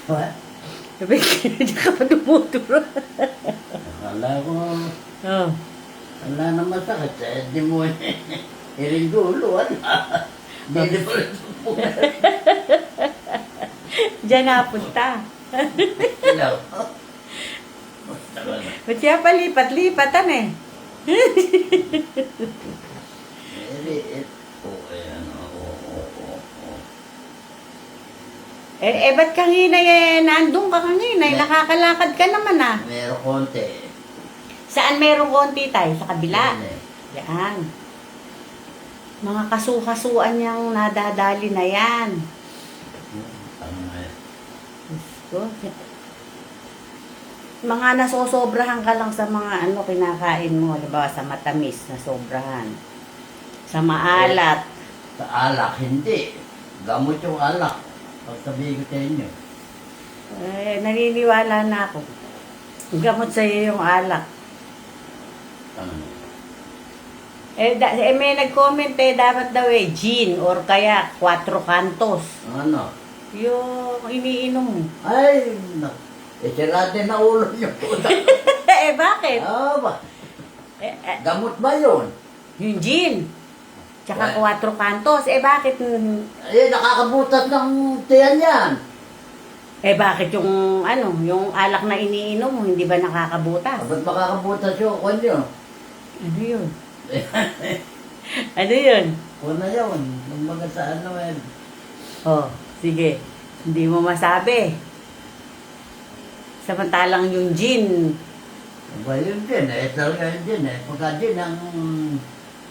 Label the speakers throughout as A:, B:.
A: What?
B: Sabi, hindi ka pa tumuturo.
A: Akala ko,
B: Oh.
A: wala na masakit. Di mo iring dulo, wala. Hindi mo rin supunan.
B: Diyan napunta.
A: Ilaw. Basta ka na.
B: Ba't siya palipat-lipatan eh?
A: Ayan, oo.
B: Ba't kanina nandun ka kanina? Nakakalakad ka naman ah.
A: Meron konti.
B: Saan merong konti tayo? Sa kabila?
A: Yan eh.
B: Yan. Mga kasukasuan niyang nadadali na yan. So, mga nasosobrahan ka lang sa mga kinakain mo. Halimbawa sa matamis na sobrahan. Sa maalat.
A: Sa alak, hindi. Gamot yung alak. Pag sabihin ko sa inyo.
B: Naniniwala na ako. Gamot sa iyo yung alak. May nag-comment dapat daw gin or kaya 4 cantos.
A: Ano?
B: Yung iniinom mo.
A: Ay, sira din na ulo niyo.
B: Bakit?
A: Ba? Gamot ba yun?
B: Yung gin. Tsaka 4 cantos. Bakit?
A: Nakakabutas ng tiyan yan.
B: Bakit yung yung alak na iniinom mo, hindi ba nakakabutas?
A: Ba't makakabutas yung kwan yun?
B: Ano yun? Ano yun?
A: Kwan na yun. Nung mga sa
B: Oh, sige. Hindi mo masabi. Samantalang yung gin.
A: Ba yun din talaga yun din Pagka din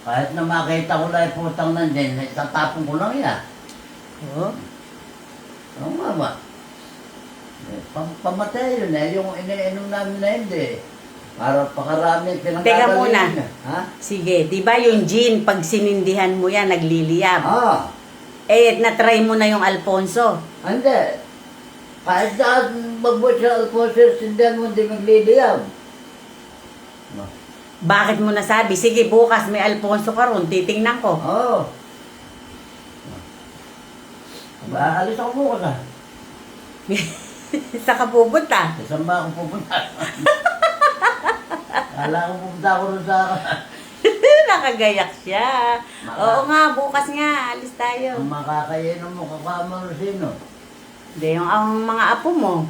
A: kahit na makita ko lang putang nandyan, tatapon ko lang yan.
B: Oh?
A: Oo nga ba? Pamatay yun yung iniinom namin na hindi. Para pakarami pinanggagalin.
B: Teka muna.
A: Ha?
B: Sige, di ba yung gin, pag sinindihan mo yan, nagliliyab? Na-try mo na yung Alfonso.
A: Hindi. Kahit saan magbuot sa Alfonso, sindihan mo hindi magliliyab.
B: Bakit mo nasabi? Sige, bukas may Alfonso ka ron, titingnan ko.
A: Alis ako bukas
B: Sa ka pupunta?
A: Saan ba ako pupunta? Kala ko pupunta ako rin sa...
B: Nakagayak siya. Oo nga, bukas nga, alis tayo.
A: Ang makakainom mo, kakama rin sino?
B: Hindi, ang mga apo mo.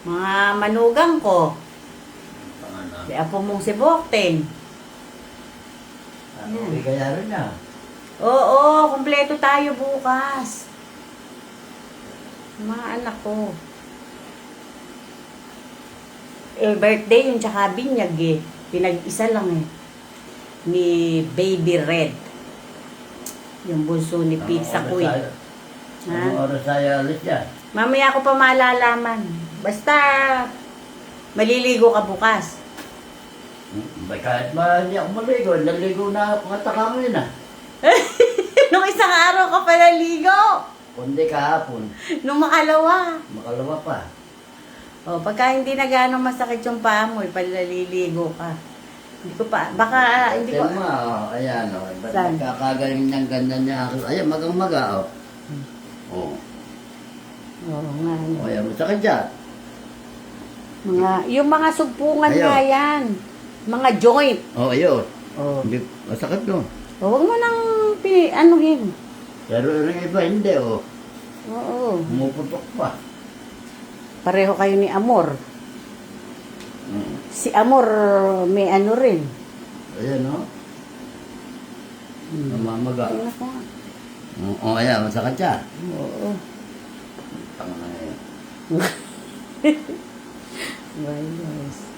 B: Mga manugang ko. Si apo mong si Bokteng.
A: Kaya rin niya.
B: Oo, kumpleto tayo bukas. Mga anak ko. Birthday yung tsaka binyag Pinag-isa lang ni Baby Red. Yung bunso ni Pizza Queen.
A: Anong oras tayo alis yan?
B: Mamaya ko pa malalaman. Basta, maliligo ka bukas.
A: Kahit ba hindi ako maligo, naligo na ako kataka ngayon
B: Nung isang araw ka pa naligo.
A: Kundi kahapon.
B: Nung makalawa.
A: Makalawa pa.
B: Pagka hindi na gano'ng masakit yung paa mo, palaliligo ka. Hindi ko pa, baka, hindi ko.
A: Ayan ba't nagkakagaling ng ganda niya ako? Ayan, magang-maga Oo
B: nga.
A: Ayan, masakit dyan.
B: Yung mga sugpungan nga yan. Mga joint.
A: Ayun. Masakit no.
B: Huwag mo nang anuhin.
A: Pero yung iba hindi
B: Oo.
A: Pumuputok pa.
B: Pareho kayo ni Amor. Si Amor may ano rin.
A: Ayan namamaga. Ayan, masakit siya.
B: Oo.
A: Tanga na yan.
B: Guys.